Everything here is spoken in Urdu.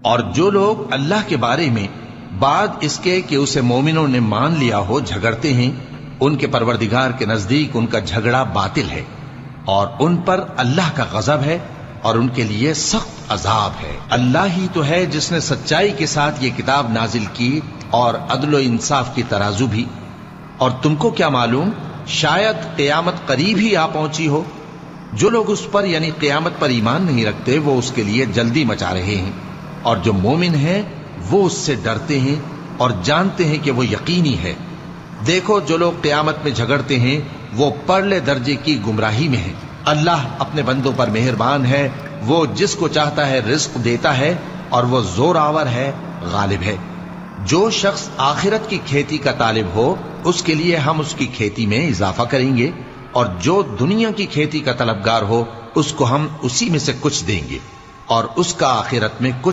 اور جو لوگ اللہ کے بارے میں بعد اس کے کہ اسے مومنوں نے مان لیا ہو جھگڑتے ہیں، ان کے پروردگار کے نزدیک ان کا جھگڑا باطل ہے، اور ان پر اللہ کا غضب ہے اور ان کے لیے سخت عذاب ہے۔ اللہ ہی تو ہے جس نے سچائی کے ساتھ یہ کتاب نازل کی اور عدل و انصاف کی ترازو بھی۔ اور تم کو کیا معلوم، شاید قیامت قریب ہی آ پہنچی ہو۔ جو لوگ اس پر یعنی قیامت پر ایمان نہیں رکھتے وہ اس کے لیے جلدی مچا رہے ہیں، اور جو مومن ہیں وہ اس سے ڈرتے ہیں اور جانتے ہیں کہ وہ یقینی ہے۔ دیکھو جو لوگ قیامت میں جھگڑتے ہیں وہ پرلے درجے کی گمراہی میں ہیں۔ اللہ اپنے بندوں پر مہربان ہے، وہ جس کو چاہتا ہے رزق دیتا ہے، اور وہ زور آور ہے، غالب ہے۔ جو شخص آخرت کی کھیتی کا طالب ہو اس کے لیے ہم اس کی کھیتی میں اضافہ کریں گے، اور جو دنیا کی کھیتی کا طلبگار ہو اس کو ہم اسی میں سے کچھ دیں گے، اور اس کا آخرت میں کچھ